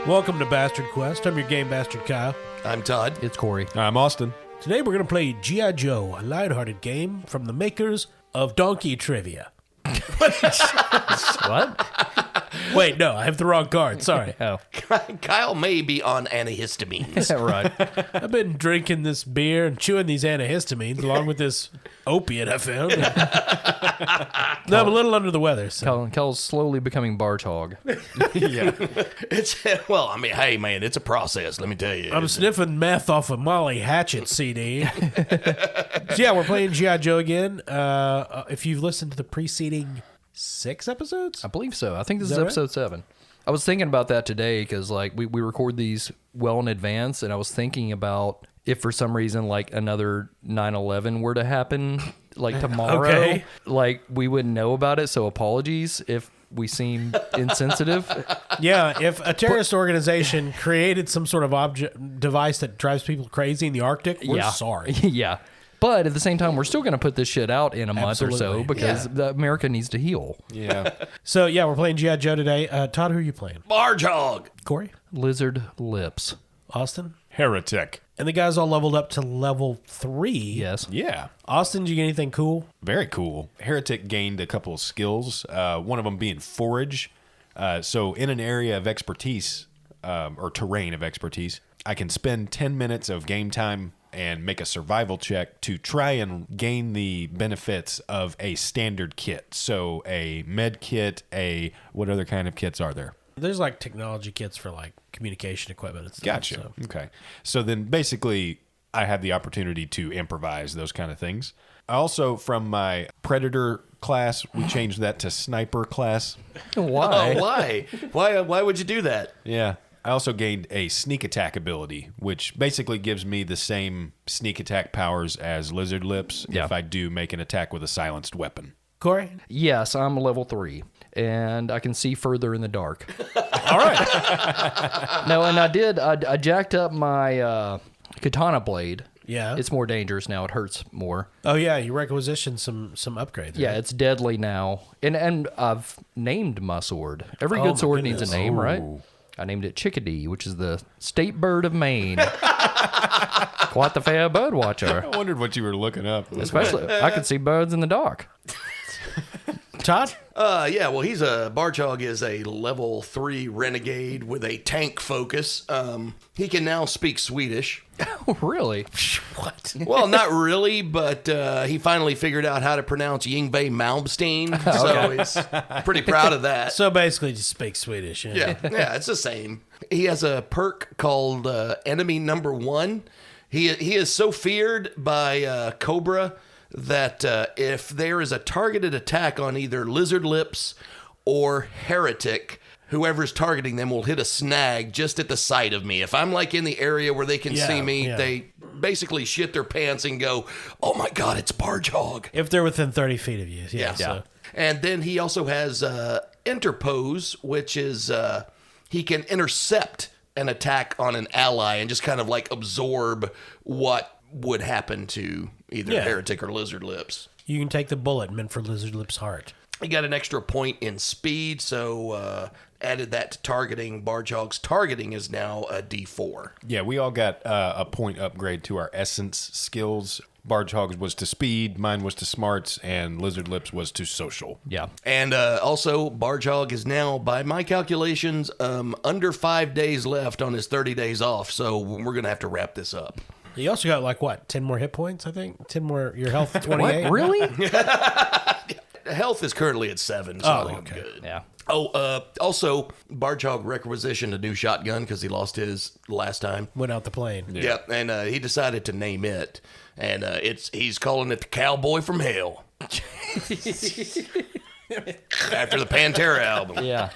Welcome to Bastard Quest. I'm your game bastard, Kyle. I'm Todd. It's Corey. I'm Austin. Today we're going to play G.I. Joe, a lighthearted game from the makers of Donkey Trivia. What? Wait, no, I have the wrong card. Sorry. Oh, Kyle may be on antihistamines. right. I've been drinking this beer and chewing these antihistamines along with this opiate I found. No, I'm a little under the weather. So. Kel's slowly becoming Barge hog. Yeah. Well, I mean, hey, man, it's a process, let me tell you. I'm sniffing meth off of Molly Hatchet CD. So yeah, we're playing G.I. Joe again. If you've listened to the preceding 6 episodes? I believe so. I think this is that episode 7. I was thinking about that today because like we record these well in advance, and I was thinking about if for some reason like another 9/11 were to happen like tomorrow, Okay. like we wouldn't know about it. So apologies if we seem insensitive. Yeah, if a terrorist organization created some sort of device that drives people crazy in the Arctic, we're sorry. Yeah. But at the same time, we're still going to put this shit out in a month or so Absolutely. because America needs to heal. Yeah. So yeah, we're playing G.I. Joe today. Todd, who are you playing? Barge hog. Corey? Lizard lips. Austin? Heretic. And the guys all leveled up to level 3. Yes. Yeah. Austin, did you get anything cool? Very cool. Heretic gained a couple of skills, one of them being forage. So in an area of expertise, or terrain of expertise, I can spend 10 minutes of game time and make a survival check to try and gain the benefits of a standard kit. So a med kit, what other kind of kits are there? There's like technology kits for like communication equipment and stuff. Gotcha. So. Okay. So then basically I have the opportunity to improvise those kind of things. I also, from my Predator class, we changed that to Sniper class. Why? Oh, why? Why would you do that? Yeah. I also gained a sneak attack ability, which basically gives me the same sneak attack powers as Lizard Lips if I do make an attack with a silenced weapon. Corey? Yes, I'm level 3, and I can see further in the dark. All right. No, and I jacked up my katana blade. Yeah. It's more dangerous now. It hurts more. Oh yeah, you requisitioned some upgrades. Yeah, right? it's deadly now. And I've named my sword. Every Oh, good my sword goodness. needs a name, right? Oh. I named it Chickadee, which is the state bird of Maine. Quite the fair bird watcher. I wondered what you were looking up. Especially, I can see birds in the dark. Todd? Yeah, well, Barge hog is a level 3 renegade with a tank focus. He can now speak Swedish. Oh, really? What? Well, not really, but he finally figured out how to pronounce Yngve Malmsteen, so he's pretty proud of that. So basically just speak Swedish. Yeah, it's the same. He has a perk called Enemy Number 1. He is so feared by Cobra that if there is a targeted attack on either Lizard Lips or Heretic, whoever's targeting them will hit a snag just at the sight of me. If I'm like in the area where they can see me, they basically shit their pants and go, "Oh my God, it's Barge hog." If they're within 30 feet of you. Yeah. So. And then he also has interpose, which is he can intercept an attack on an ally and just kind of like absorb what would happen to either Heretic or Lizard Lips. You can take the bullet meant for Lizard Lips' heart. He got an extra point in speed, so added that to targeting. Barge hog's targeting is now a D4. Yeah, we all got a point upgrade to our essence skills. Barge Hogs was to speed, mine was to smarts, and Lizard Lips was to social. Yeah. And also, Barge hog is now, by my calculations, under 5 days left on his 30 days off, so we're going to have to wrap this up. You also got like what? 10 more hit points, I think? 10 more, your health 28? What? Really? Health is currently at 7, so I think I'm good. Yeah. Oh, also, Barge hog requisitioned a new shotgun because he lost his last time. Went out the plane. Yeah, and he decided to name it, and he's calling it the Cowboy from Hell. After the Pantera album. Yeah.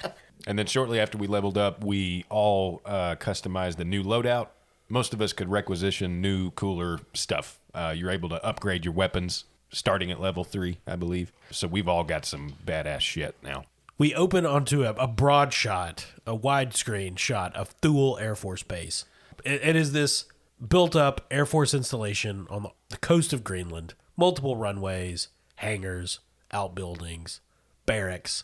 And then shortly after we leveled up, we all customized the new loadout. Most of us could requisition new, cooler stuff. You're able to upgrade your weapons starting at level 3, I believe. So we've all got some badass shit now. We open onto a broad shot, a widescreen shot of Thule Air Force Base. It is this built-up Air Force installation on the coast of Greenland. Multiple runways, hangars, outbuildings, barracks.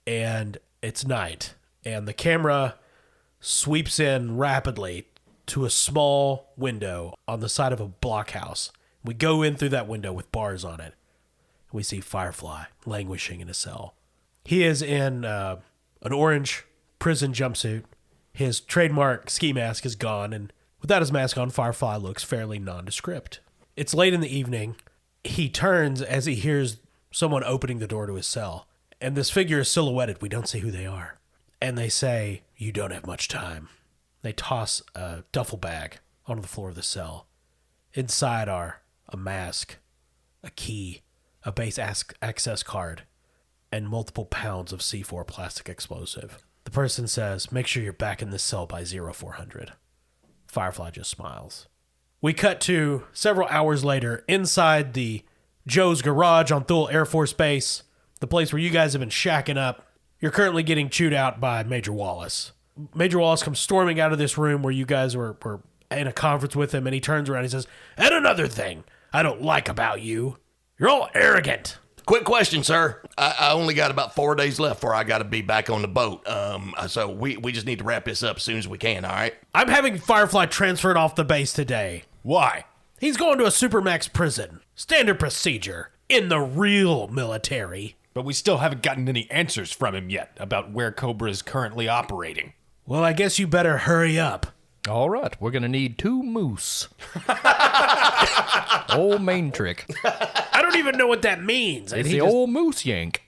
And it's night. And the camera sweeps in rapidly to a small window on the side of a blockhouse. We go in through that window with bars on it. We see Firefly languishing in a cell. He is in an orange prison jumpsuit. His trademark ski mask is gone, and without his mask on, Firefly looks fairly nondescript. It's late in the evening. He turns as he hears someone opening the door to his cell, and this figure is silhouetted. We don't see who they are. And they say, "You don't have much time." They toss a duffel bag onto the floor of the cell. Inside are a mask, a key, a base access card, and multiple pounds of C4 plastic explosive. The person says, "Make sure you're back in this cell by 0400. Firefly just smiles. We cut to several hours later inside the Joe's Garage on Thule Air Force Base, the place where you guys have been shacking up. You're currently getting chewed out by Major Wallace. Major Wallace comes storming out of this room where you guys were in a conference with him, and he turns around and he says, "And another thing I don't like about you, you're all arrogant." Quick question, sir. I only got about 4 days left before I got to be back on the boat. So we just need to wrap this up as soon as we can, all right? I'm having Firefly transferred off the base today. Why? He's going to a Supermax prison. Standard procedure. In the real military. But we still haven't gotten any answers from him yet about where Cobra is currently operating. Well, I guess you better hurry up. All right, we're going to need 2 moose. Old main trick. I don't even know what that means. It's the old moose yank.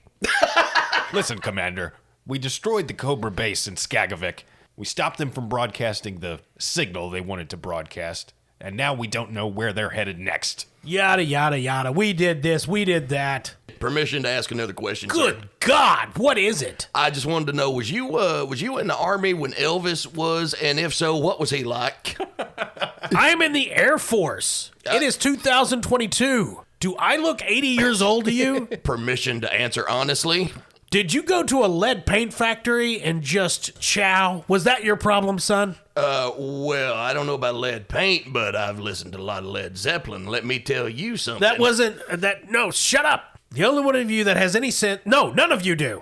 Listen, Commander, we destroyed the Cobra base in Skagavik. We stopped them from broadcasting the signal they wanted to broadcast, and now we don't know where they're headed next. Yada, yada, yada. We did this. We did that. Permission to ask another question, sir. Good God. What is it? I just wanted to know, was you in the Army when Elvis was, and if so, what was he like? I'm in the Air Force. It is 2022. Do I look 80 years old to you? Permission to answer honestly? Did you go to a lead paint factory and just chow? Was that your problem, son? Well, I don't know about lead paint, but I've listened to a lot of Led Zeppelin. Let me tell you something. That wasn't that. No, shut up. The only one of you that has any sense. No, none of you do.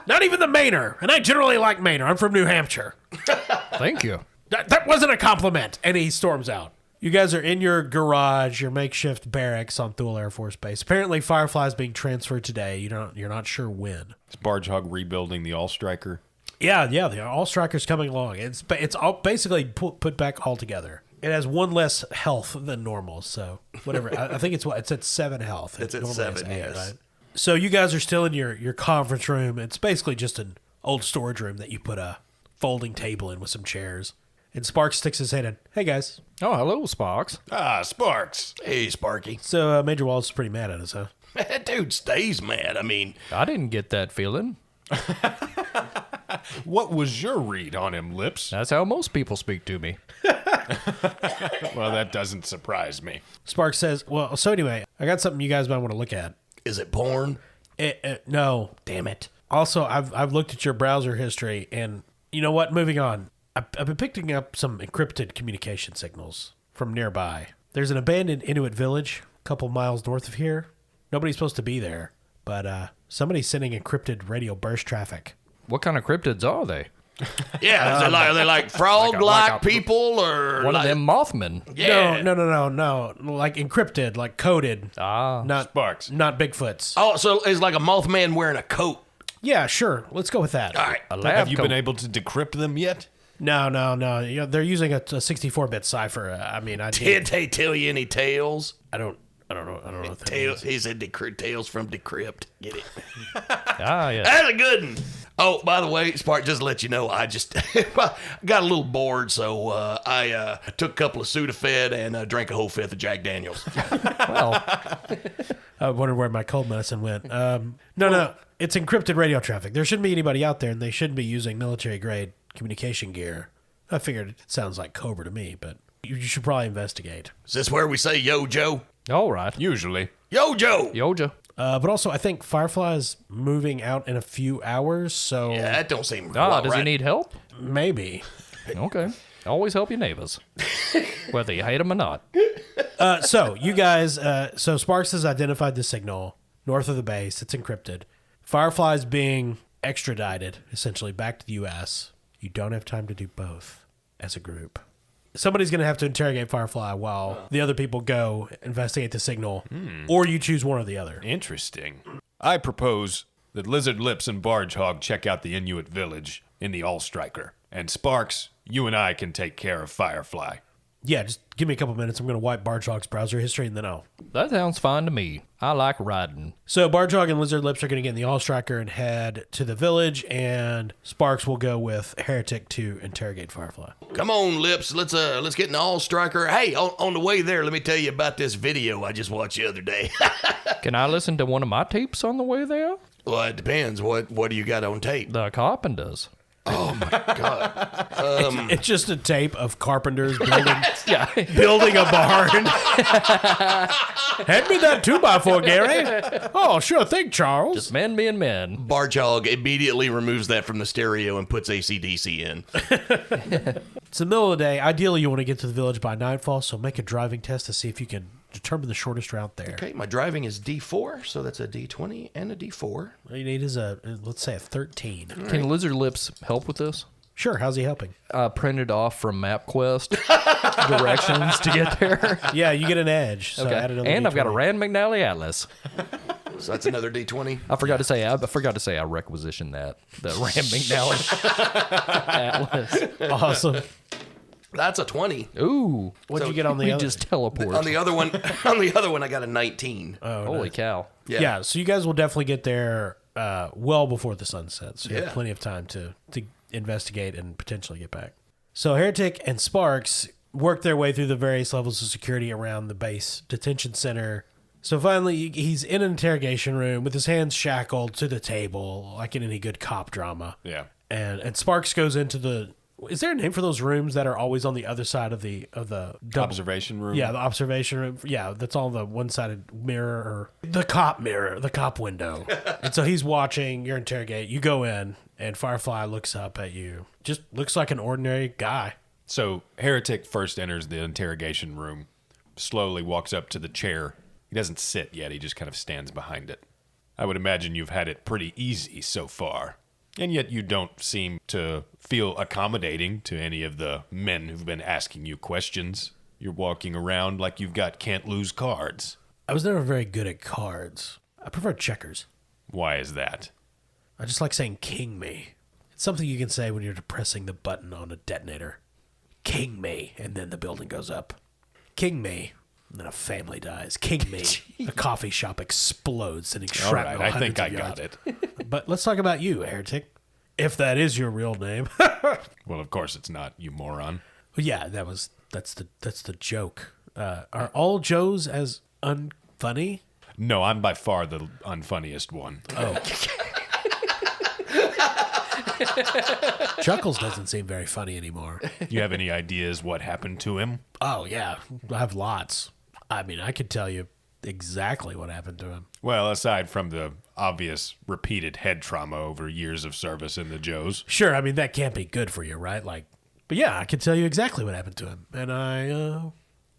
Not even the Mainer. And I generally like Mainer. I'm from New Hampshire. Thank you. That wasn't a compliment. And he storms out. You guys are in your garage, your makeshift barracks on Thule Air Force Base. Apparently, Firefly's being transferred today. You're not sure when. Is Barge Hog rebuilding the All-Striker? Yeah, the All Striker's coming along. It's all basically put back all together. It has 1 less health than normal, so whatever. I think it's at 7 health. It's at 7, yes. Right? So you guys are still in your conference room. It's basically just an old storage room that you put a folding table in with some chairs. And Sparks sticks his head in. Hey, guys. Oh, hello, Sparks. Ah, Sparks. Hey, Sparky. So Major Wallace is pretty mad at us, huh? That dude stays mad. I mean, I didn't get that feeling. What was your read on him, Lips? That's how most people speak to me. Well, that doesn't surprise me. Sparks says, well, so anyway, I got something you guys might want to look at. is it porn? No, damn it. Also, I've looked at your browser history, and you know what? Moving on. I've been picking up some encrypted communication signals from nearby. There's an abandoned Inuit village a couple miles north of here. Nobody's supposed to be there, but somebody's sending encrypted radio burst traffic. What kind of cryptids are they? Yeah, are they like frog-like people or One like, of them Mothmen. Yeah. No. Like encrypted, like coded. Not Sparks. Not Bigfoots. Oh, so it's like a Mothman wearing a coat. Yeah, sure. Let's go with that. All right. A lab Have you coat. been able to decrypt them yet? No. You know, they're using a 64-bit cipher. I mean, Did they tell you any tales? I don't know what that Tales. means. He said tales from Decrypt. Get it? Yeah. That's a good one. Oh, by the way, Spark, just to let you know, I just got a little bored, so I took a couple of Sudafed and drank a whole fifth of Jack Daniels. Well, I wondered where my cold medicine went. No. It's encrypted radio traffic. There shouldn't be anybody out there, and they shouldn't be using military-grade communication gear. I figured it sounds like Cobra to me, but you should probably investigate. Is this where we say Yo Joe? all right. Usually. Yo Joe! Yoja. But also, I think Firefly is moving out in a few hours, so Yeah, that don't seem Does right. he need help? maybe. Okay. Always help your neighbors, whether you hate them or not. So you guys, so Sparks has identified the signal north of the base. It's encrypted. Firefly's being extradited, essentially, back to the U.S. You don't have time to do both as a group. Somebody's going to have to interrogate Firefly while the other people go investigate the signal, or you choose one or the other. Interesting. I propose that Lizard Lips and Barge Hog check out the Inuit village in the All Striker. And Sparks, you and I can take care of Firefly. Yeah, just give me a couple minutes. I'm going to wipe Barge Hog's browser history, and then I'll... That sounds fine to me. I like riding. So Barge Hog and Lizard Lips are going to get in the All Striker and head to the village, and Sparks will go with Heretic to interrogate Firefly. Come on, Lips. Let's get an all striker. Hey, on the way there, let me tell you about this video I just watched the other day. Can I listen to one of my tapes on the way there? Well, it depends. What do you got on tape? The Carpenters. Oh my God. It's just a tape of carpenters building, Yeah. building a barn. Hand me that 2x4, Gary. Oh, sure thing, Charles. Just men being men. Barge Hog immediately removes that from the stereo and puts AC/DC in. It's the middle of the day. Ideally, you want to get to the village by nightfall, so make a driving test to see if you can determine the shortest route there. Okay, my driving is D4, so that's a D20 and a D4. All you need is let's say a 13. Can Lizard Lips help with this? Sure, how's he helping? Printed off from MapQuest directions to get there. Yeah, you get an edge. So add another And I've got a D20. Rand McNally Atlas. So that's another D20. I forgot to say I requisitioned that. The Rand McNally Atlas. Awesome. That's a 20. Ooh. What'd So you get on the We other? just teleport. On the other one, I got a 19. Holy cow. Yeah, so you guys will definitely get there well before the sun sets. So you have Yeah. plenty of time to investigate and potentially get back. So Heretic and Sparks work their way through the various levels of security around the base detention center. So finally, he's in an interrogation room with his hands shackled to the table, like in any good cop drama. Yeah. And Sparks goes into the... Is there a name for those rooms that are always on the other side of the double, Observation room? Yeah, the observation room. Yeah, that's all the one-sided mirror or the cop mirror, the cop window. And so he's watching your interrogate. You go in, and Firefly looks up at you. Just looks like an ordinary guy. So Heretic first enters the interrogation room, slowly walks up to the chair. He doesn't sit yet. He just kind of stands behind it. I would imagine you've had it pretty easy so far. And yet you don't seem to feel accommodating to any of the men who've been asking you questions. You're walking around like you've got can't lose cards. I was never very good at cards. I prefer checkers. Why is that? I just like saying king me. It's something you can say when you're depressing the button on a detonator. King me, and then the building goes up. King me, and then a family dies. King me, a coffee shop explodes, sending All shrapnel right, I think hundreds I of got yards. it. But let's talk about you, Heretic. If that is your real name. Well, of course it's not, you moron. Well, yeah, that's the joke. Are all Joes as unfunny? No, I'm by far the unfunniest one. Oh. Chuckles doesn't seem very funny anymore. You have any ideas what happened to him? Oh, yeah. I have lots. I mean, I could tell you exactly what happened to him. Well, aside from the obvious repeated head trauma over years of service in the Joes. Sure, I mean, that can't be good for you, right? But yeah, I can tell you exactly what happened to him. And I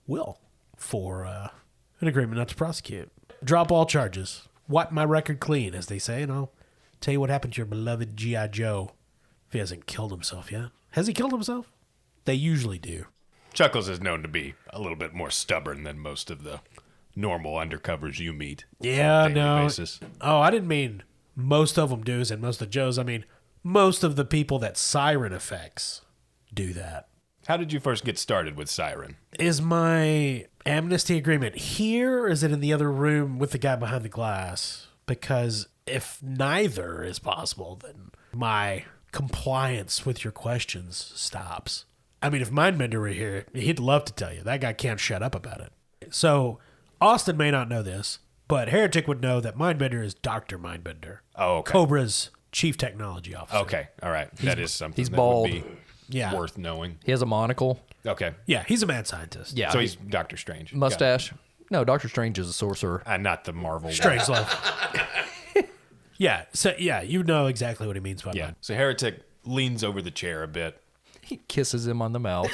will for an agreement not to prosecute. Drop all charges. Wipe my record clean, as they say, and I'll tell you what happened to your beloved G.I. Joe if he hasn't killed himself yet. Has he killed himself? They usually do. Chuckles is known to be a little bit more stubborn than most of the normal undercovers you meet. Yeah, on a daily no. basis. Oh, I didn't mean most of them do and most of the Joes. I mean most of the people that Siren affects do that. How did you first get started with Siren? Is my amnesty agreement here, or is it in the other room with the guy behind the glass? Because if neither is possible, then my compliance with your questions stops. I mean, if Mindbender were here, he'd love to tell you. That guy can't shut up about it. So, Austin may not know this, but Heretic would know that Mindbender is Dr. Mindbender. Oh, okay. Cobra's chief technology officer. Okay, all right. That is something he's that bald. would be Yeah. worth knowing. He has a monocle. Okay. Yeah, he's a mad scientist. Yeah. So he's Doctor Strange. Got it. Mustache. No, Doctor Strange is a sorcerer. Not the Marvel one. Strange love. Yeah, so yeah, you know exactly what he means by Yeah. that. So Heretic leans over the chair a bit. He kisses him on the mouth.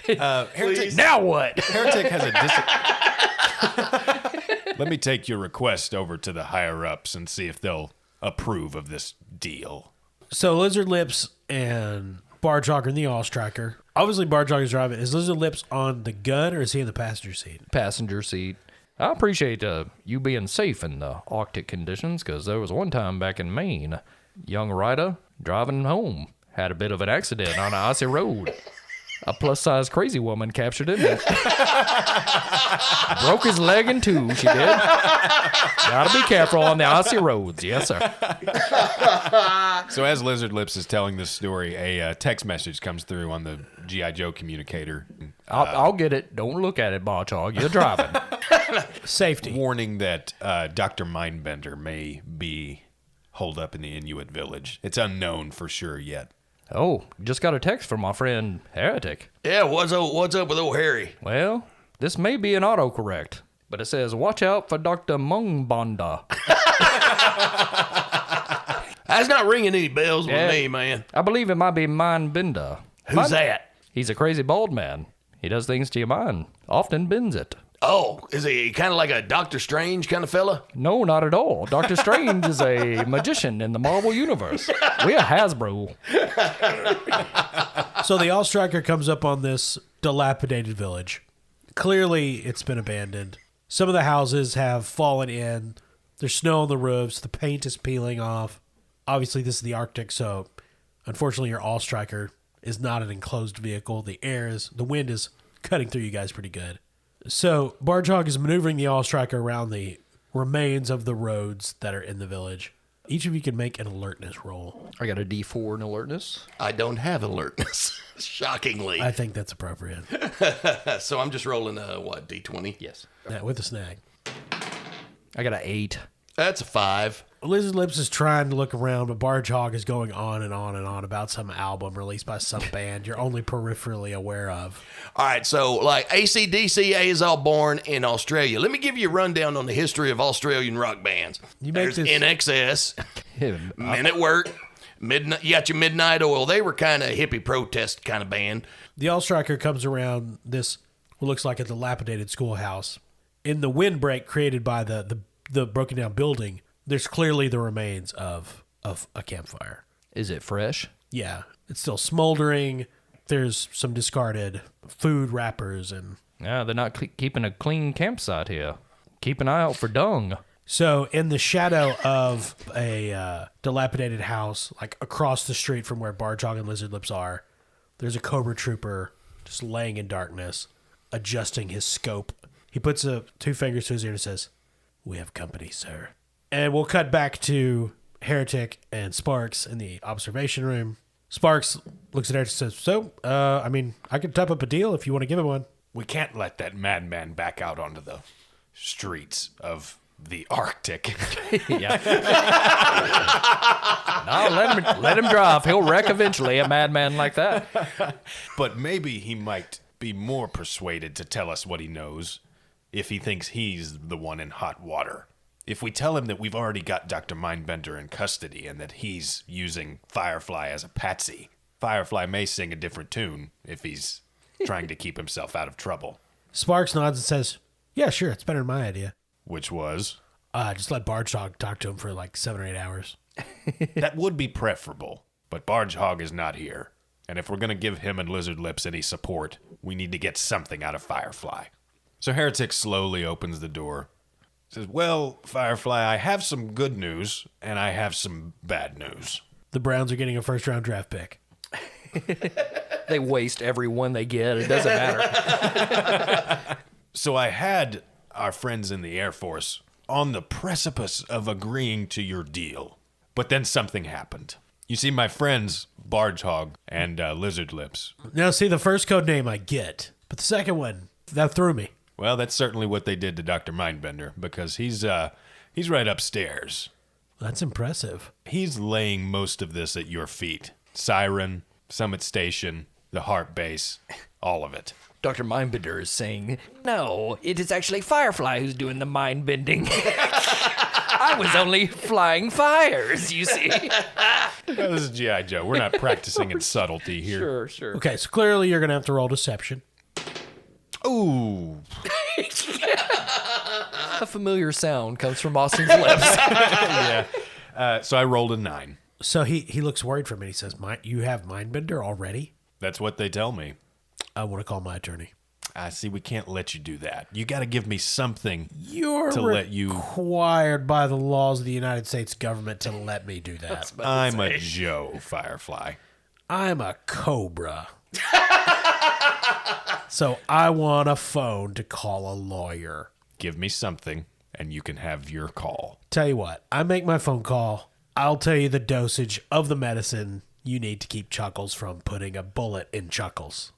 Heretic, Now what? Heretic has a Let me take your request over to the higher ups and see if they'll approve of this deal. So Lizard Lips and Barge Hog are in the All Striker. Obviously, Barge Hog is driving. Is Lizard Lips on the gun or is he in the passenger seat? Passenger seat. I appreciate you being safe in the Arctic conditions, because there was one time back in Maine, young rider driving home had a bit of an accident on an icy road. A plus-size crazy woman captured him. Broke his leg in two, she did. Gotta be careful on the icy roads. Yes, sir. So as Lizard Lips is telling this story, a text message comes through on the G.I. Joe communicator. I'll get it. Don't look at it, Barge Hog. You're driving. Safety. Warning that Dr. Mindbender may be holed up in the Inuit village. It's unknown for sure yet. Oh, just got a text from my friend Heretic. Yeah, what's up with old Harry? Well, this may be an autocorrect, but it says, watch out for Dr. Mungbanda. That's not ringing any bells with me, man. I believe it might be Mindbender. Who's that? He's a crazy bald man. He does things to your mind, often bends it. Oh, is he kind of like a Doctor Strange kind of fella? No, not at all. Doctor Strange is a magician in the Marvel Universe. We're Hasbro. So the All Striker comes up on this dilapidated village. Clearly, it's been abandoned. Some of the houses have fallen in. There's snow on the roofs. The paint is peeling off. Obviously, this is the Arctic, so unfortunately, your All Striker is not an enclosed vehicle. The wind is cutting through you guys pretty good. So Barge Hog is maneuvering the All Striker around the remains of the roads that are in the village. Each of you can make an alertness roll. I got a D4 in alertness. I don't have alertness, shockingly. I think that's appropriate. So I'm just rolling D20? Yes. Yeah, with a snag. I got an 8. That's a 5. Lizard Lips is trying to look around, but Barge Hog is going on and on and on about some album released by some band you're only peripherally aware of. All right, so like AC/DC is all born in Australia. Let me give you a rundown on the history of Australian rock bands. There's NXS, Men at Work, Midnight. You got your Midnight Oil. They were kind of hippie protest kind of band. The All Striker comes around this, what looks like a dilapidated schoolhouse. In the windbreak created by the broken down building, there's clearly the remains of a campfire. Is it fresh? Yeah, it's still smoldering. There's some discarded food wrappers and... Yeah, they're not keeping a clean campsite here. Keep an eye out for dung. So in the shadow of a dilapidated house, like across the street from where Barge Hog and Lizard Lips are, there's a Cobra Trooper just laying in darkness, adjusting his scope. He puts two fingers to his ear and says, "We have company, sir." And we'll cut back to Heretic and Sparks in the observation room. Sparks looks at Heretic and says, "So, I can type up a deal if you want to give him one." We can't let that madman back out onto the streets of the Arctic. Yeah. No, let him drive. He'll wreck eventually, a madman like that. But maybe he might be more persuaded to tell us what he knows if he thinks he's the one in hot water. If we tell him that we've already got Dr. Mindbender in custody and that he's using Firefly as a patsy, Firefly may sing a different tune if he's trying to keep himself out of trouble. Sparks nods and says, "Yeah, sure, it's better than my idea." Which was? Just let Barge Hog talk to him for like 7 or 8 hours. That would be preferable, but Barge Hog is not here. And if we're going to give him and Lizard Lips any support, we need to get something out of Firefly. So Heretic slowly opens the door. Says, "Well, Firefly, I have some good news, and I have some bad news." The Browns are getting a first-round draft pick. They waste every one they get. It doesn't matter. So I had our friends in the Air Force on the precipice of agreeing to your deal. But then something happened. You see, my friends, Barge Hog and Lizard Lips. Now, see, the first code name I get, but the second one, that threw me. Well, that's certainly what they did to Dr. Mindbender, because he's right upstairs. That's impressive. He's laying most of this at your feet. Siren, Summit Station, the Heart Base, all of it. Dr. Mindbender is saying, "No, it is actually Firefly who's doing the mind bending. I was only flying fires, you see." Well, this is G.I. Joe. We're not practicing in subtlety here. Sure. Okay, so clearly you're going to have to roll deception. Ooh. A familiar sound comes from Austin's lips. Yeah. So I rolled a 9. So he looks worried for me. He says, you have Mindbender already? That's what they tell me. I want to call my attorney. I see. We can't let you do that. You got to give me something You're to let you. required by the laws of the United States government to let me do that. I'm a Joe, Firefly. I'm a Cobra. So I want a phone to call a lawyer. Give me something, and you can have your call. Tell you what, I make my phone call. I'll tell you the dosage of the medicine you need to keep Chuckles from putting a bullet in Chuckles.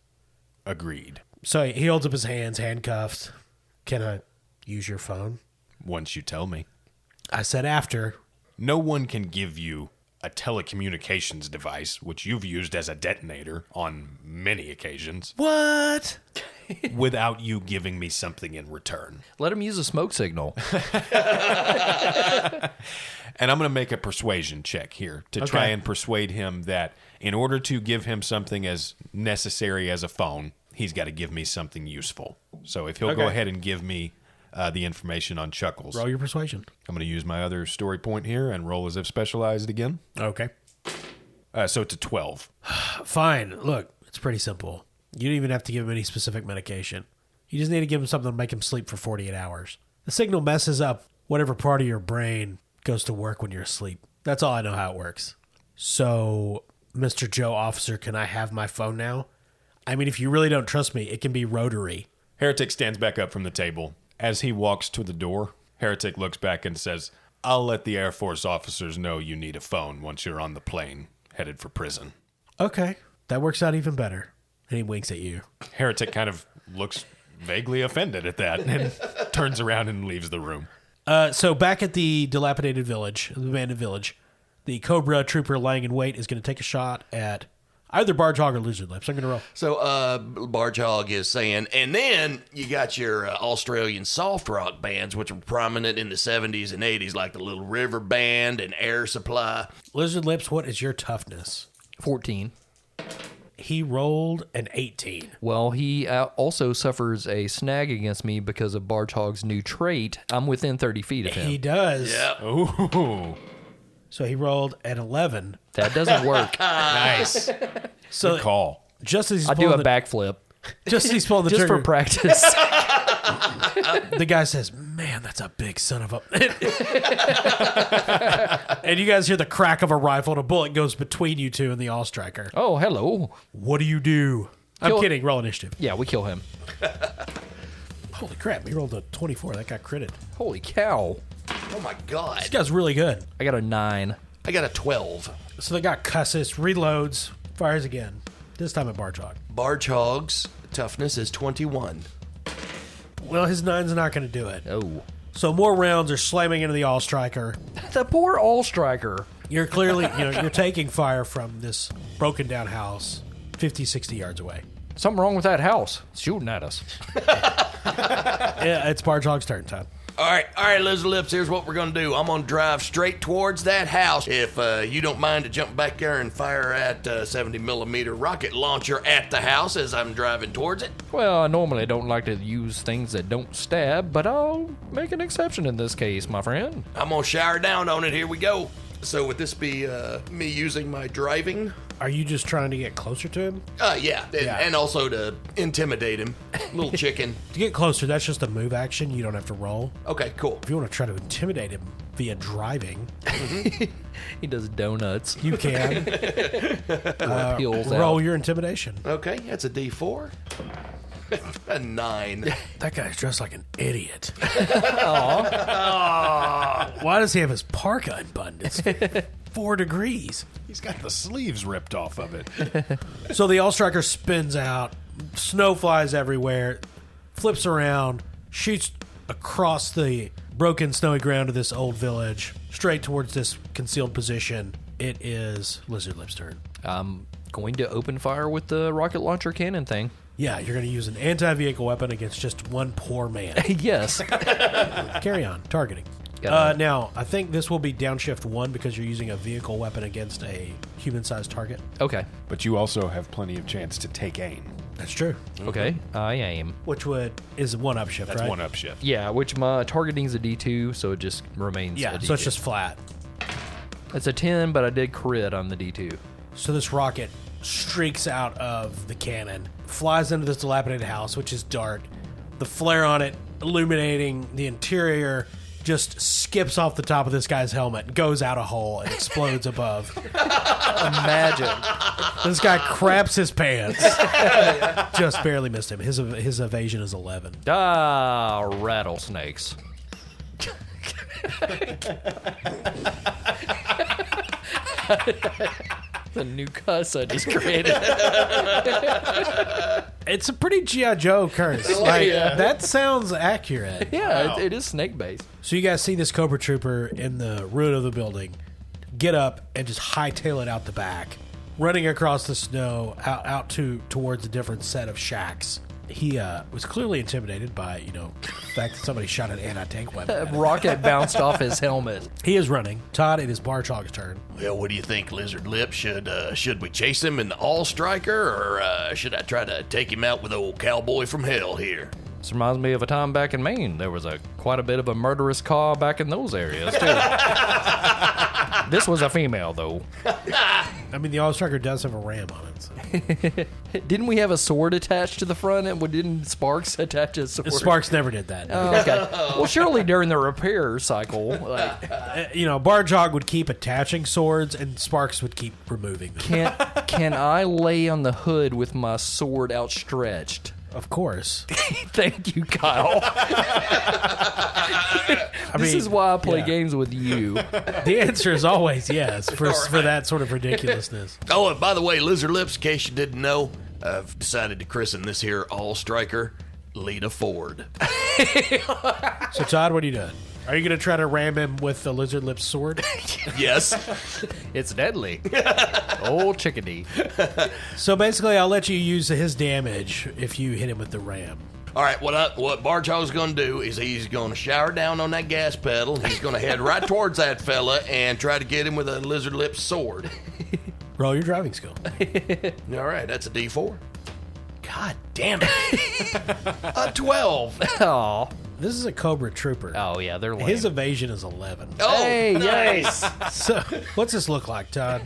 Agreed. So he holds up his hands, handcuffed. Can I use your phone? Once you tell me. I said after. No one can give you a telecommunications device, which you've used as a detonator on many occasions, What? without you giving me something in return. Let him use a smoke signal. And I'm going to make a persuasion check here to try and persuade him that in order to give him something as necessary as a phone, he's got to give me something useful. So if he'll go ahead and give me the information on Chuckles, Roll your persuasion. I'm going to use my other story point here and roll as if specialized again. Okay. So it's a 12. Fine. Look, it's pretty simple. You don't even have to give him any specific medication. You just need to give him something to make him sleep for 48 hours. The signal messes up whatever part of your brain goes to work when you're asleep. That's all I know how it works. So, Mr. Joe Officer, can I have my phone now? I mean, if you really don't trust me, it can be rotary. Heretic stands back up from the table. As he walks to the door, Heretic looks back and says, I'll let the Air Force officers know you need a phone once you're on the plane, headed for prison. Okay, that works out even better. And he winks at you. Heretic kind of looks vaguely offended at that and turns around and leaves the room. So back at the dilapidated village, the abandoned village, the Cobra trooper lying in wait is going to take a shot at either Barge Hog or Lizard Lips. I'm going to roll. So Barge Hog is saying, and then you got your Australian soft rock bands, which were prominent in the 70s and 80s, like the Little River Band and Air Supply. Lizard Lips, what is your toughness? 14. He rolled an 18. Well, he also suffers a snag against me because of Barge Hog's new trait. I'm within 30 feet of him. He does. Yep. Ooh, So he rolled an 11. That doesn't work. nice. So Good call. just as he's I do a pulling the, backflip just as he's pulling the just trigger, for practice. the guy says, "Man, that's a big son of a." And you guys hear the crack of a rifle, and a bullet goes between you two and the all striker. Oh, hello. What do you do? I'm Kill- kidding. Roll initiative. Yeah, we kill him. Holy crap! He rolled a 24. That got critted. Holy cow. Oh, my God. This guy's really good. I got a 9. I got a 12. So the guy cusses, reloads, fires again. This time at Barge Hog. Barge Hog's toughness is 21. Well, his 9's not going to do it. Oh. So more rounds are slamming into the all striker. The poor all striker. You're clearly, you're taking fire from this broken down house 50, 60 yards away. Something wrong with that house. It's shooting at us. Yeah, it's Barge Hog's turn time. All right, Lizard Lips, here's what we're going to do. I'm going to drive straight towards that house. If you don't mind to jump back there and fire at 70-millimeter rocket launcher at the house as I'm driving towards it. Well, I normally don't like to use things that don't stab, but I'll make an exception in this case, my friend. I'm going to shower down on it. Here we go. So would this be me using my driving? Are you just trying to get closer to him? Yeah. And also to intimidate him. Little chicken. To get closer, that's just a move action. You don't have to roll. Okay, cool. If you want to try to intimidate him via driving, He does donuts. you can. Peels Roll out. your intimidation. Okay, that's a D4. A 9. That guy's dressed like an idiot. Why does he have his parka unbuttoned? It's 4 degrees. He's got the sleeves ripped off of it. So the all striker spins out, snow flies everywhere, flips around, shoots across the broken snowy ground of this old village, straight towards this concealed position. It is Lizard Lips' turn. I'm going to open fire with the rocket launcher cannon thing. Yeah, you're going to use an anti-vehicle weapon against just one poor man. Yes. Carry on. Targeting. Got it. Now, I think this will be downshift 1 because you're using a vehicle weapon against a human-sized target. Okay. But you also have plenty of chance to take aim. That's true. Okay. I aim. Which is 1 upshift, That's right? one up shift. Yeah, which my targeting's a D2, so it just remains a Yeah, D2. so it's just flat. It's a 10, but I did crit on the D2. So this rocket streaks out of the cannon, flies into this dilapidated house, which is dark. The flare on it, illuminating the interior, just skips off the top of this guy's helmet, goes out a hole, and explodes above. Imagine. This guy craps his pants. Just barely missed him. His evasion is 11. Ah, rattlesnakes. The new cuss I just created. It's a pretty G.I. Joe curse. That sounds accurate. Yeah, it is snake based. So you guys see this Cobra Trooper in the ruin of the building get up and just hightail it out the back, running across the snow out towards a different set of shacks. He was clearly intimidated by, the fact that somebody shot an anti-tank weapon at him. Rocket bounced off his helmet. He is running. Todd, it is Barge Hog's turn. Well, what do you think, Lizard Lip? Should we chase him in the All-Striker, or should I try to take him out with old Cowboy from hell here? This reminds me of a time back in Maine. There was quite a bit of a murderous caw back in those areas, too. This was a female, though. I mean, the All-Striker does have a ram on it. So. Didn't we have a sword attached to the front? And didn't Sparks attach a sword? Sparks never did that. Oh, okay. Well, surely during the repair cycle, Barge Hog would keep attaching swords, and Sparks would keep removing them. can I lay on the hood with my sword outstretched? Of course. Thank you, Kyle. This is why I play games with you. The answer is always yes for that sort of ridiculousness. Oh, and by the way, Lizard Lips, in case you didn't know, I've decided to christen this here All-Striker Lita Ford. So, Todd, what are you doing? Are you going to try to ram him with the Lizard Lips sword? Yes. It's deadly. Old chickadee. So basically, I'll let you use his damage if you hit him with the ram. All right, what Barge Hog's going to do is he's going to shower down on that gas pedal. He's going to head right towards that fella and try to get him with a Lizard Lips sword. Roll your driving skill. All right, that's a D4. God damn it. A 12. Oh. This is a Cobra Trooper. Oh, yeah, they're lame. His evasion is 11. Oh, hey, nice. So, what's this look like, Todd?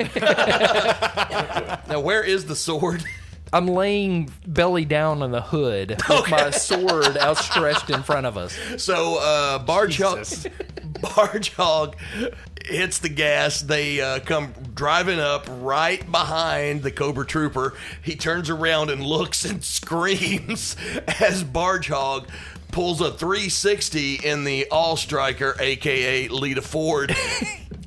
Now, where is the sword? I'm laying belly down on the hood with my sword outstretched in front of us. So, Barge Hog hits the gas. They come driving up right behind the Cobra Trooper. He turns around and looks and screams as Barge Hog pulls a 360 in the All-Striker, a.k.a. Lita Ford,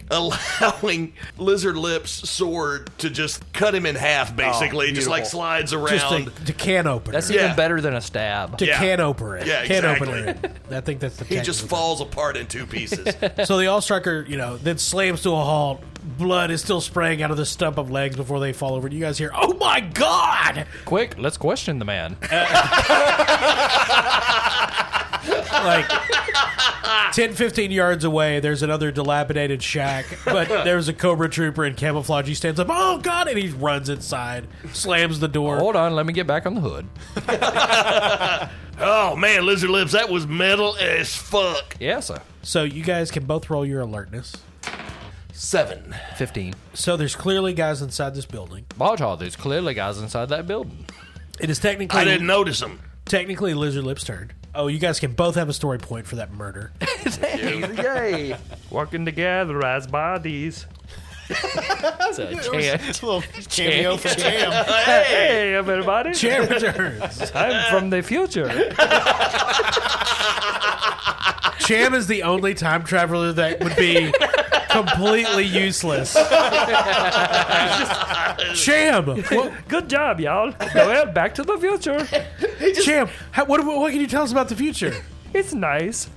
allowing Lizard Lips' sword to just cut him in half, basically. Just like slides around. Just to can opener. That's even better than a stab. Can opener it. Yeah, can exactly. opener it. I think that's the He just technical falls apart in two pieces. So the All-Striker, then slams to a halt. Blood is still spraying out of the stump of legs before they fall over. And you guys hear, "Oh my God!" Quick, let's question the man. Like 10, 15 yards away, there's another dilapidated shack, but there's a Cobra Trooper in camouflage. He stands up, "Oh God!" and he runs inside, slams the door. Hold on, let me get back on the hood. Oh, man, Lizard Lips, that was metal as fuck. Yeah, sir. So you guys can both roll your alertness. 7. 15. So there's clearly guys inside this building. Barge Hog, there's clearly guys inside that building. It is technically I didn't notice them. technically Lizard Lips' turn. Oh, you guys can both have a story point for that murder. Yay. Working together as bodies. It's a chant. A little cameo for Jam. Hey, everybody. Jam returns. I'm from the future. Cham is the only time traveler that would be completely useless. Cham! What, Good job, y'all. Well, back to the future. Cham, what can you tell us about the future? It's nice.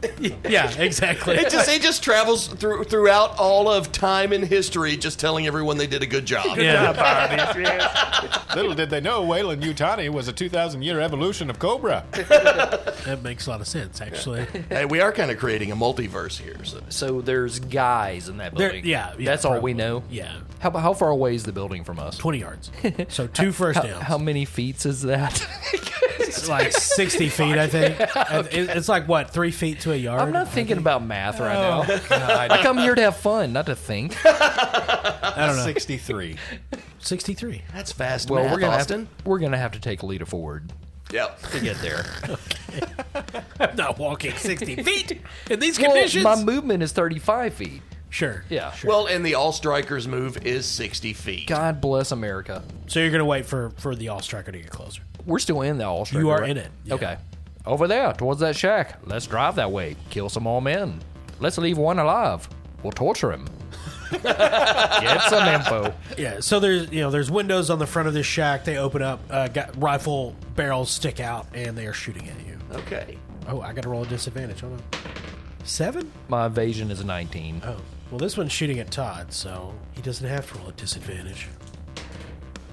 Yeah, exactly. He just travels throughout all of time and history, just telling everyone they did a good job. Yeah. Bodies, yes. Little did they know Wayland Yutani was a 2,000-year evolution of Cobra. That makes a lot of sense, actually. Hey, we are kind of creating a multiverse here. So there's guys in that building. Yeah, That's all we probably. know? Yeah. How far away is the building from us? 20 yards. So 2 first downs. How many feet is that? It's like 60 feet, I think. It's like what, 3 feet to a yard? I'm not thinking about math right now. God, I come here to have fun, not to think. I don't know. 63. 63. That's fast Well, math, we're Austin. gonna have to take Lita forward Yep. to get there. I'm not walking 60 feet in these Well, conditions. my movement is 35 feet. Sure. Yeah. Sure. Well, and the all strikers move is 60 feet. God bless America. So you're going to wait for the all striker to get closer. We're still in the all striker. You are right? in it. Yeah. Okay. Over there, towards that shack. Let's drive that way. Kill some more men. Let's leave one alive. We'll torture him. Get some info. Yeah. So there's windows on the front of this shack. They open up. Got rifle barrels stick out, and they are shooting at you. Okay. Oh, I got to roll a disadvantage. Hold on. 7? My evasion is a 19. Oh. Well, this one's shooting at Todd, so he doesn't have to roll a disadvantage.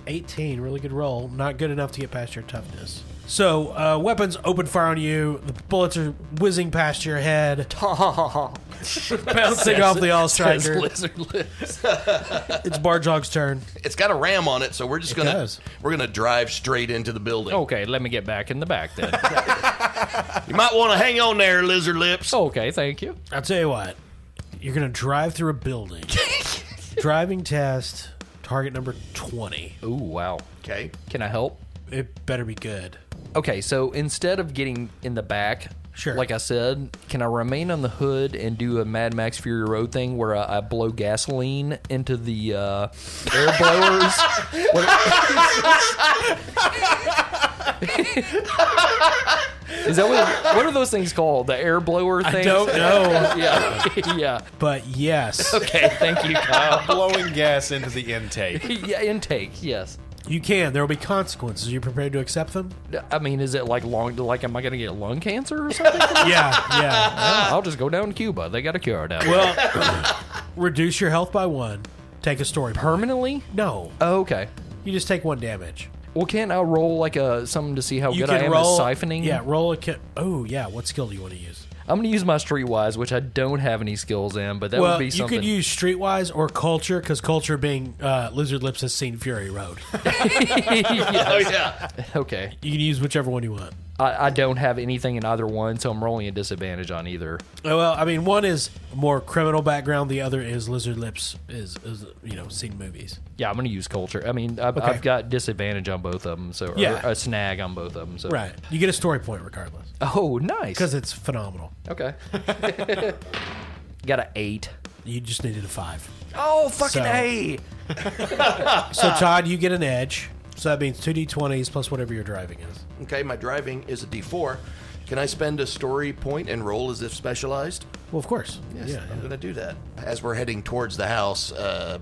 18, really good roll. Not good enough to get past your toughness. So, weapons open fire on you. The bullets are whizzing past your head, bouncing off the all Says striker. lizard lips. It's Barjog's turn. It's got a ram on it, so we're just It gonna does. we're gonna drive straight into the building. Okay, let me get back in the back then. You might want to hang on there, lizard lips. Okay, thank you. I'll tell you what. You're going to drive through a building. Driving test, target number 20. Ooh, wow. Okay. Can I help? It better be good. Okay, so instead of getting in the back, Sure. like I said, can I remain on the hood and do a Mad Max Fury Road thing where I blow gasoline into the air blowers? Is that what are those things called? The air blower things? I don't know. Yeah, yeah. But yes, Okay, thank you, Kyle. Blowing gas into the intake. Yeah, intake. Yes. you can. There will be consequences. Are you prepared to accept them? I mean, is it like am I going to get lung cancer or something? Yeah, yeah. I'll just go down to Cuba. They got a cure down there. Well, reduce your health by 1. Take a story point. Permanently? No, Oh, okay. you just take 1 damage. Well, can't I roll like something to see how You good I can am roll at siphoning? Yeah, roll a kit. Oh, yeah. What skill do you want to use? I'm going to use my Streetwise, which I don't have any skills in, but that well, would be you something. could use Streetwise or Culture, because Culture being Lizard Lips has seen Fury Road. Oh yeah. Okay. You can use whichever one you want. I don't have anything in either one, so I'm rolling a disadvantage on either. Well, I mean, one is more criminal background. The other is Lizard Lips is seen movies. Yeah, I'm going to use Culture. I mean, I've Okay. got disadvantage on both of them, so or Yeah. a snag on both of them. So. Right. You get a story point regardless Oh, nice. because it's phenomenal. Okay. Got an 8. You just needed a 5. Oh, fucking So- A! So, Todd, you get an edge. So that means 2d20s plus whatever your driving is. Okay, my driving is a D4. Can I spend a story point and roll as if specialized? Well, of course. Yes, Yeah. I'm going to do that. As we're heading towards the house,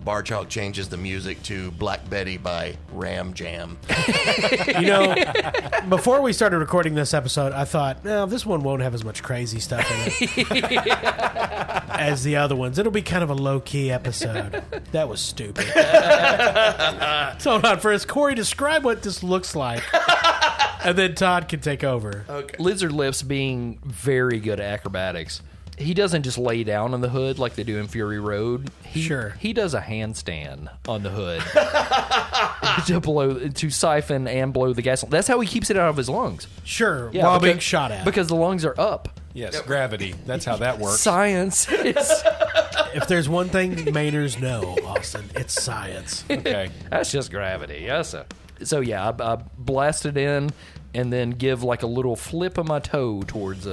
Barge changes the music to Black Betty by Ram Jam. You know, before we started recording this episode, I thought, no, this one won't have as much crazy stuff in it as the other ones. It'll be kind of a low-key episode. That was stupid. So hold on. First, Corey, describe what this looks like. And then Todd can take over. Okay. Lizard Lips being very good at acrobatics. He doesn't just lay down on the hood like they do in Fury Road. He does a handstand on the hood to siphon and blow the gasoline. That's how he keeps it out of his lungs. Sure, Yeah, while because- being shot at. Because the lungs are up. Yes, gravity. That's how that works. Science. If there's one thing Mainers know, Austin, it's science. Okay. That's just gravity. Yes, sir. So yeah, I blast it in and then give like a little flip of my toe towards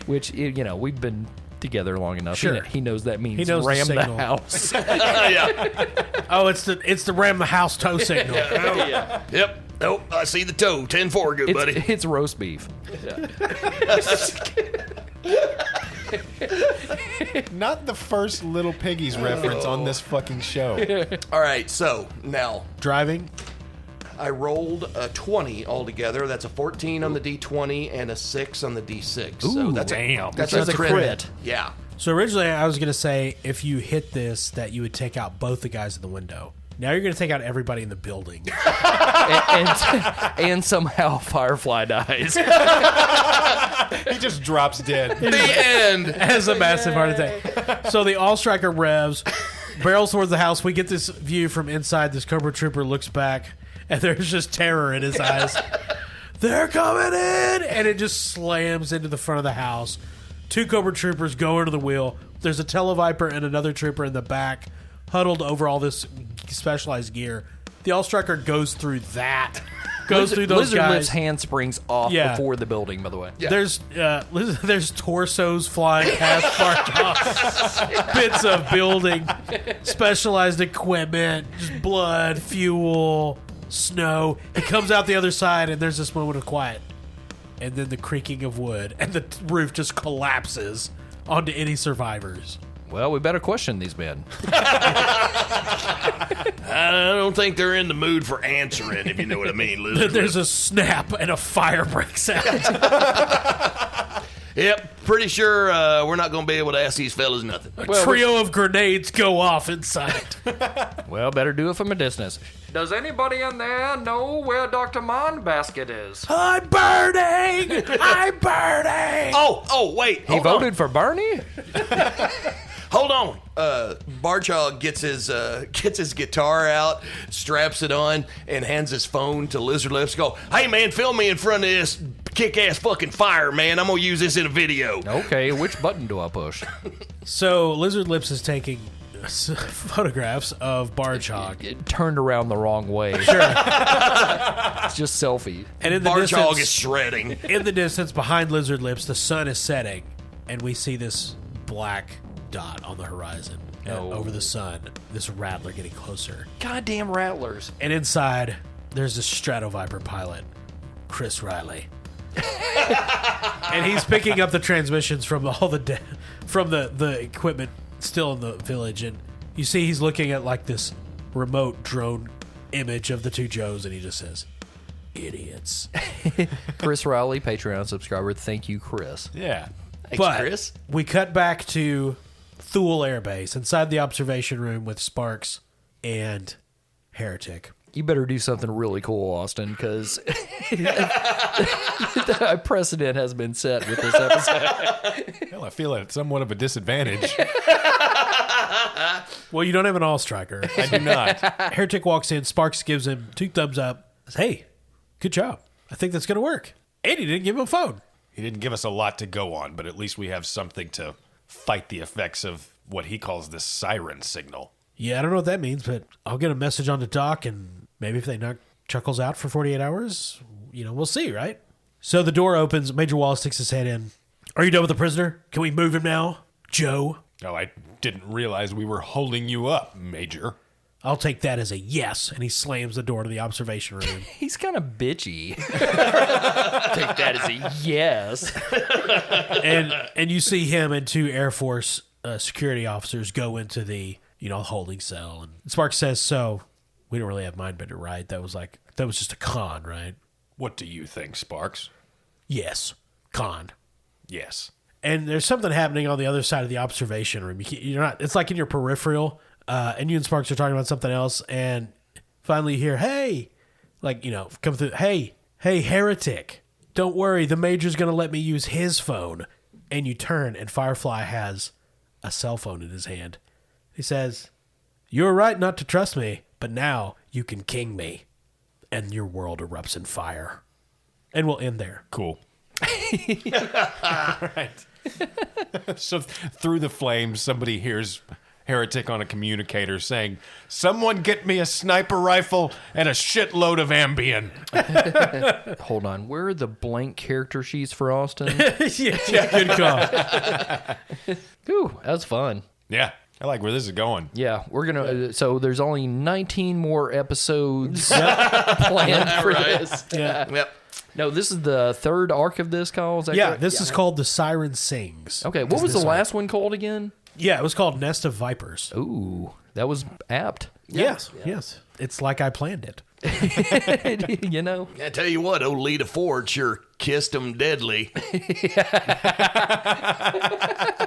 which we've been together long enough. Sure. He knows that means He knows the ram the signal. house. Oh, it's the ram the house toe signal. Yep. Nope. I see the toe. 10-4, good buddy. It's roast beef. Not the first Little Piggies reference on this fucking show. All right, so now Driving. I rolled a 20 altogether. That's a 14 on the D20 and a 6 on the D6. So that's damn. That's That's a a crit. crit. Yeah. So originally I was going to say if you hit this that you would take out both the guys in the window. Now you're going to take out everybody in the building. and somehow Firefly dies. He just drops dead. The end. Has a massive heart attack. So the all striker revs, barrels towards the house. We get this view from inside. This Cobra Trooper looks back, and there's just terror in his eyes. they're coming in, and it just slams into the front of the house. 2 Cobra troopers go into the wheel. There's a Televiper and another trooper in the back, huddled over all this specialized gear. The All-Striker goes through that. Goes through those Lizard guys. lifts hand springs off Yeah. before the building, by the way. Yeah. There's torsos flying past Barge, bits of building, specialized equipment, just blood, fuel, snow. He comes out the other side, and there's this moment of quiet, and then the creaking of wood, and the roof just collapses onto any survivors. Well, we better question these men. I don't think they're in the mood for answering, if you know what I mean, Lizard. There's a snap, and a fire breaks out. Yep, pretty sure we're not going to be able to ask these fellas nothing. A trio of grenades go off inside. Well, better do it from a distance. Does anybody in there know where Dr. Mondbasket is? I'm burning! I'm burning! Oh, wait. He voted for Bernie? Hold on. Barchog gets his guitar out, straps it on, and hands his phone to Lizard Lips. Go, hey man, film me in front of this kick-ass fucking fire, man. I'm gonna use this in a video. Okay, which button do I push? So Lizard Lips is taking photographs of Barchog. It turned around the wrong way. Sure. It's just selfie. And in the Barchog is distance, shredding. in the distance behind Lizard Lips, the sun is setting, and we see this black dot on the horizon. And over the sun, this rattler getting closer. Goddamn rattlers. And inside, there's a Stratoviper pilot, Chris Riley. And he's picking up the transmissions from all the from the equipment still in the village, and you see he's looking at like this remote drone image of the 2 Joes, and he just says, "Idiots." Chris Riley, Patreon subscriber. Thank you, Chris. Yeah. Thanks, But Chris. we cut back to Thule Air Base inside the observation room with Sparks and Heretic. You better do something really cool, Austin, because the precedent has been set with this episode. Well, I feel at somewhat of a disadvantage. Well, you don't have an all-striker. I do not. Heretic walks in. Sparks gives him 2 thumbs up. Says, hey, good job. I think that's going to work. And he didn't give him a phone. He didn't give us a lot to go on, but at least we have something to fight the effects of what he calls the siren signal. Yeah, I don't know what that means, but I'll get a message on the dock, and maybe if they knock Chuckles out for 48 hours, we'll see, right? So the door opens. Major Wallace sticks his head in. Are you done with the prisoner? Can we move him now, Joe? Oh, I didn't realize we were holding you up, Major. I'll take that as a yes. And he slams the door to the observation room. He's kind of bitchy. Take that as a yes. and you see him and 2 Air Force security officers go into the holding cell. And Sparks says, so we don't really have Mindbender, right? That was just a con, right? What do you think, Sparks? Yes. Con. Yes. And there's something happening on the other side of the observation room. You're not. It's like in your peripheral, and you and Sparks are talking about something else, and finally you hear, "Hey," come through. Hey, Heretic! Don't worry, the Major's gonna let me use his phone. And you turn, and Firefly has a cell phone in his hand. He says, "You were right not to trust me, but now you can king me," and your world erupts in fire. And we'll end there. Cool. All right. So through the flames, somebody hears Heretic on a communicator saying, "Someone get me a sniper rifle and a shitload of Ambien." Hold on. Where are the blank character sheets for Austin? yeah, good call. Ooh, that was fun. Yeah, I like where this is going. Yeah, we're going to... so there's only 19 more episodes planned for this. Yeah. Yep. No, this is the 3rd arc of this, Kyle? Is that Yeah, correct? this is called The Siren Sings. Okay, what was the last one called again? Yeah, it was called Nest of Vipers. Ooh, that was apt. Yes. It's like I planned it. I tell you what, old Lita Ford sure kissed him deadly.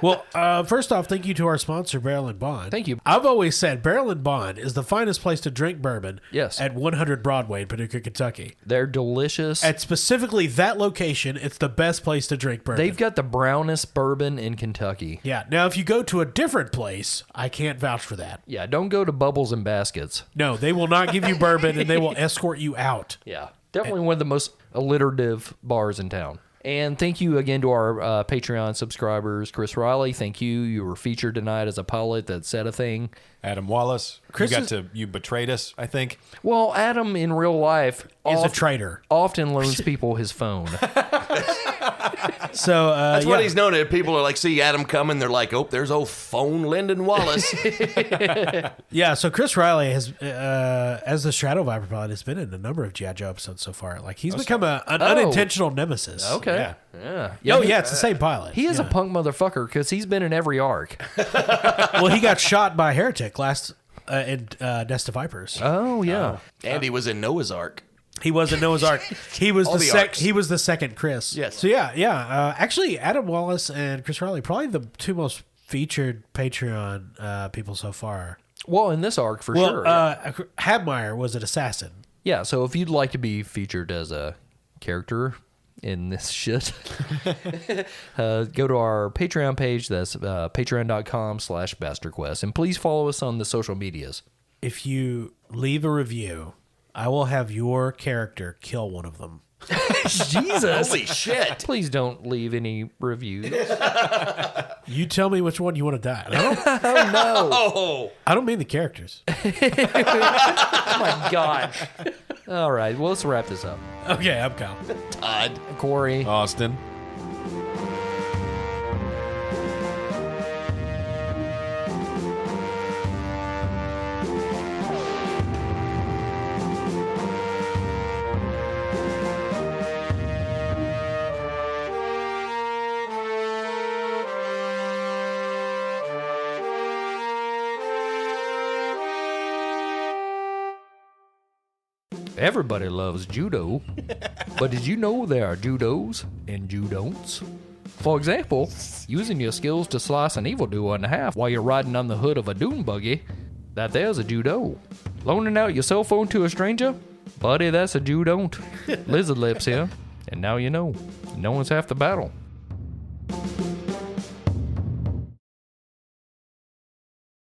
Well, first off, thank you to our sponsor, Barrel and Bond. Thank you. I've always said Barrel and Bond is the finest place to drink bourbon. Yes. At 100 Broadway in Paducah, Kentucky. They're delicious. At specifically that location, it's the best place to drink bourbon. They've got the brownest bourbon in Kentucky. Yeah. Now, if you go to a different place, I can't vouch for that. Yeah, don't go to Bubbles and Baskets. No, they will not give you bourbon, and they will escort you out. Yeah. Definitely one of the most alliterative bars in town. And thank you again to our Patreon subscribers. Chris Riley, thank you. You were featured tonight as a pilot that said a thing. Adam Wallace, you betrayed us, I think. Well, Adam in real life Is a traitor. often loans people his phone. So That's what he's known. People are like, see Adam coming. They're like, oh, there's old phone Lyndon Wallace. Yeah, so Chris Riley has, as the Shadow Viper pilot, has been in a number of G.I. Joe episodes so far. Like, he's become an unintentional nemesis. Okay. Yeah. It's the same pilot. He is a punk motherfucker because he's been in every arc. Well, he got shot by Heretic last in Nest of Vipers. Oh, yeah. And he was in Noah's Ark. He was in Noah's Ark. He was All the arcs. He was the second Chris. Yes. So yeah. Actually, Adam Wallace and Chris Riley probably the two most featured Patreon people so far. Well, in this arc, for sure. Habmeyer was an assassin. Yeah, so if you'd like to be featured as a character in this shit, go to our Patreon page. That's patreon.com/bastardquest. And please follow us on the social medias. If you leave a review, I will have your character kill one of them. Jesus. Holy shit. Please don't leave any reviews. You tell me which one you want to die. Oh, I don't mean the characters. Oh, my God. All right, well, let's wrap this up. Okay, I'm Kyle. Todd. Corey. Austin. Everybody loves judo, but did you know there are judos and judon'ts? For example, using your skills to slice an evildoer in half while you're riding on the hood of a dune buggy, that there's a judo. Loaning out your cell phone to a stranger? Buddy, that's a judon't. Lizard Lips here, and now you know. No one's half the battle.